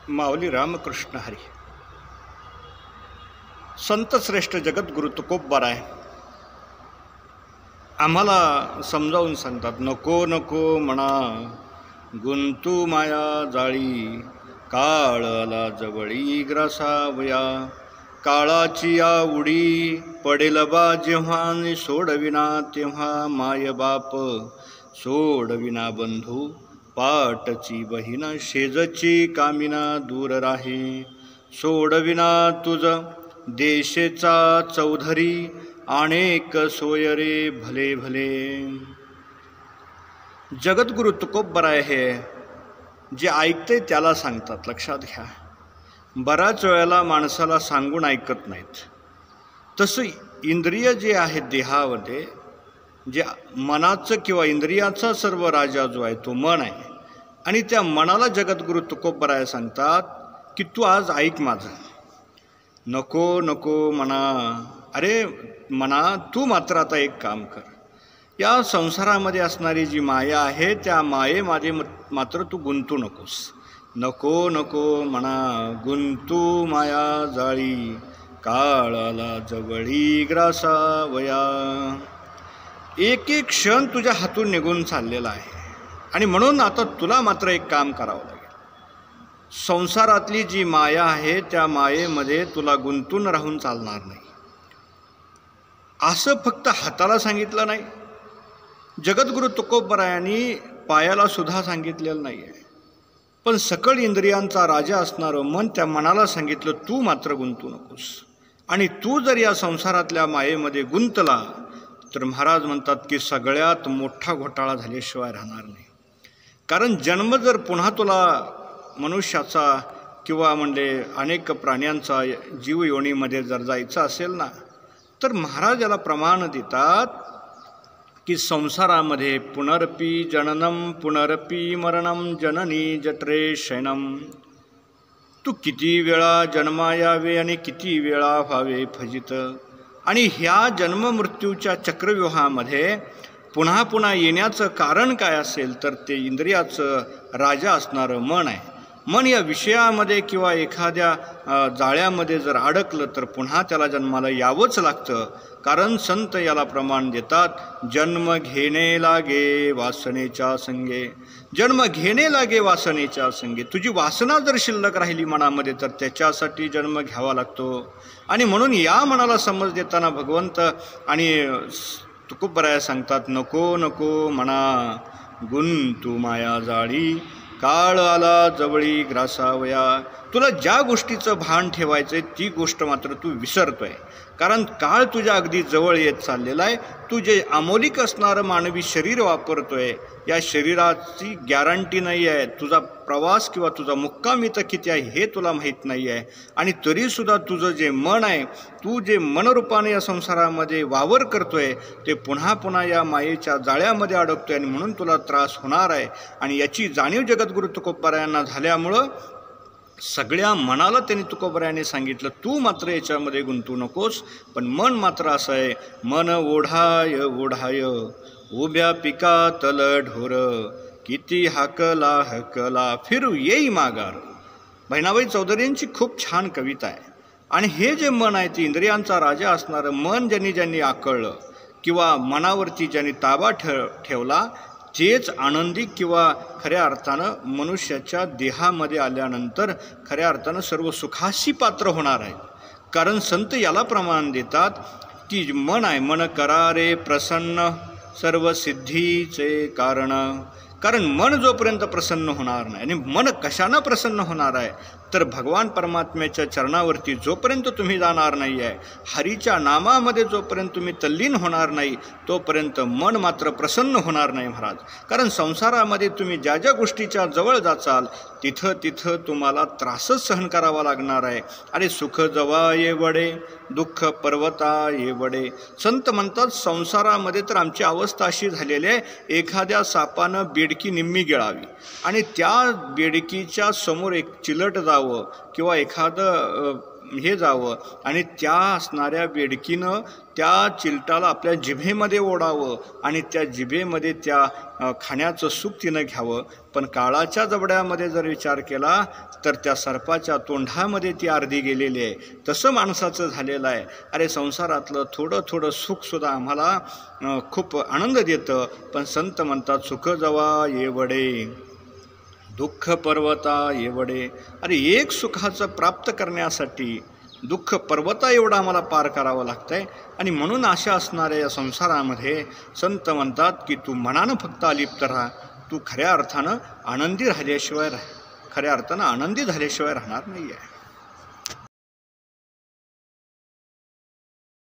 माऊली रामकृष्ण हरी. संत श्रेष्ठ जगद्गुरु तुकोबराय आम्हाला समजावून सांगतात, नको नको म्हणा गुंतू माया जाळी, काळ आला जवळी ग्रासावया. काळाची या उडी पडेल बा जेव्हा, सोडविना तेव्हा माय बाप, सोडविना बंधू पाटची बहीण, शेजची कामिना दूर राही. सोडविना तुझ देशेचा चौधरी, अनेक सोय रे भले भले. जगद्गुरु तुकोबराय हे जे ऐकते त्याला सांगतात. लक्षात घ्या, बऱ्याच वेळेला माणसाला सांगून ऐकत नाहीत. तसं इंद्रिय जे आहेत देहामध्ये, जे मनाचं किंवा इंद्रियाचा सर्व राजा जो आहे तो मन आहे. आणि त्या मनाला जगद्गुरु तुकोबराय सांगतात की तू आज ऐक माझं. नको नको म्हणा, अरे म्हणा तू मात्र आता एक काम कर. या संसारामध्ये असणारी जी माया आहे त्या मायेमध्ये मात्र तू गुंतू नकोस. नको नको म्हणा गुंतू माया जाळी, काळाला जवळी ग्रासावया. एक एक क्षण तुझ्या हातून निघून चाललेला आहे आणि म्हणून आता तुला मात्र एक काम करावं लागेल. संसारातली जी माया आहे त्या मायेमध्ये तुला गुंतून राहून चालणार नाही. असं फक्त हाताला सांगितलं नाही, जगद्गुरु तुकोबरायांनी पायाला सुद्धा सांगितलेलं नाही आहे. पण सकळ इंद्रियांचा राजा असणारं मन त्या मनाला सांगितलं, तू मात्र गुंतू नकोस. आणि तू जर या संसारातल्या मायेमध्ये गुंतला तर महाराज म्हणतात की सगळ्यात मोठा घोटाळा झाल्याशिवाय राहणार नाही. कारण जन्म जर पुन्हा तुला मनुष्याचा किंवा म्हणजे अनेक प्राण्यांचा जीव योनीमध्ये जर जायचं असेल ना, तर महाराज याला प्रमाण देतात की संसारामध्ये पुनरपी जननम पुनरपी मरणम जननी जठरे शयनम. तू किती वेळा जन्मा यावे आणि किती वेळा व्हावे फजित. आणि ह्या जन्ममृत्यूच्या चक्रव्यूहामध्ये पुन्हा पुन्हा येण्याचं कारण काय असेल तर ते इंद्रियाचं राजा असणारं मन आहे. मन या विषयामध्ये किंवा एखाद्या जाळ्यामध्ये जर अडकलं तर पुन्हा त्याला जन्माला यावंच लागतं. कारण संत याला प्रमाण देतात, जन्म घेणे लागे वासनेच्या संगे. जन्म घेणे लागे वासनेच्या संगे. तुझी वासना जर शिल्लक राहिली मनामध्ये तर त्याच्यासाठी जन्म घ्यावा लागतो. आणि म्हणून या मनाला समज देताना भगवंत आणि तुकोबराय सांगतात, नको नको म्हणा गुंतू माया जाळी, काळ आला जवळी ग्रासावया. तुला ज्या गोष्टीचं भान ठेवायचं ती गोष्ट मात्र तू विसरतोय. कारण काळ तुझ्या अगदी जवळ येत चाललेला आहे. तू जे अमौलिक असणारं मानवी शरीर वापरतोय, या शरीराची गॅरंटी नाही आहे. तुझा प्रवास किंवा तुझा मुक्काम इथं किती आहे हे तुला माहीत नाही आहे. आणि तरीसुद्धा तुझं जे मन आहे, तू जे मनरूपाने या संसारामध्ये वावर करतोय ते पुन्हा पुन्हा या मायेच्या जाळ्यामध्ये अडकतोय. आणि म्हणून तुला त्रास होणार आहे. आणि याची जाणीव जगद्गुरु तुकोबरायांना झाल्यामुळं सगळ्या मनाला त्यांनी तुकोबरायाने सांगितलं, तू मात्र याच्यामध्ये गुंतू नकोस. पण मन मात्र असं आहे, मन ओढाय ओढाय उभ्या पिकातल ढोर, किती हाकला हकला फिरू येई माघार. बहिणाबाई चौधरींची खूप छान कविता आहे. आणि हे जे मन आहे ते इंद्रियांचा राजा असणारं मन ज्यांनी आकळलं किंवा मनावरती ज्यांनी ताबा ठेवला तेच आनंदी किंवा खऱ्या अर्थानं मनुष्याच्या देहामध्ये आल्यानंतर खऱ्या अर्थानं सर्व सुखाशी पात्र होणार आहे. कारण संत याला प्रमाण देतात की मन आहे, मन करारे प्रसन्न सर्व सिद्धीचे कारण. कारण मन जोपर्यंत प्रसन्न होणार नाही, आणि मन कशानं प्रसन्न होणार आहे तर भगवान परमात्म्याच्या चरणावरती जोपर्यंत तुम्ही जाणार नाही आहे, हरीच्या नामामध्ये जोपर्यंत तुम्ही तल्लीन होणार नाही तोपर्यंत मन मात्र प्रसन्न होणार नाही महाराज. कारण संसारामध्ये तुम्ही ज्या ज्या गोष्टीच्या जवळ जाचाल तिथं तिथं तुम्हाला त्रासच सहन करावा लागणार आहे. अरे सुख जवा ये वडे, दुःख पर्वता ये वडे. संत म्हणतात संसारामध्ये तर आमची अवस्था अशी झालेली आहे, एखाद्या सापानं बेडकी निम्मी गिळावी आणि त्या बेडकीच्या समोर एक चिलट जावं किंवा एखादं हे जावं आणि त्या असणाऱ्या बेडकीनं त्या चिलटाला आपल्या जिभेमध्ये ओढावं आणि त्या जिभेमध्ये त्या खाण्याचं सुख तिनं घ्यावं. पण काळाच्या जबड्यामध्ये जर विचार केला तर त्या सर्पाच्या तोंडामध्ये ती अर्धी गेलेली आहे. तसं माणसाचं झालेलं आहे. अरे संसारातलं थोडं थोडं सुखसुद्धा आम्हाला खूप आनंद देतं, पण संत म्हणतात सुख जवा येवडे दुःख पर्वता एवढे. अरे एक सुखाचं प्राप्त करण्यासाठी दुःख पर्वता एवढं आम्हाला पार करावं लागतं आहे. आणि म्हणून अशा असणाऱ्या या संसारामध्ये संत म्हणतात की तू मनानं फक्त अलिप्त राहा, तू खऱ्या अर्थानं आनंदी झाल्याशिवाय राहणार नाही आहे.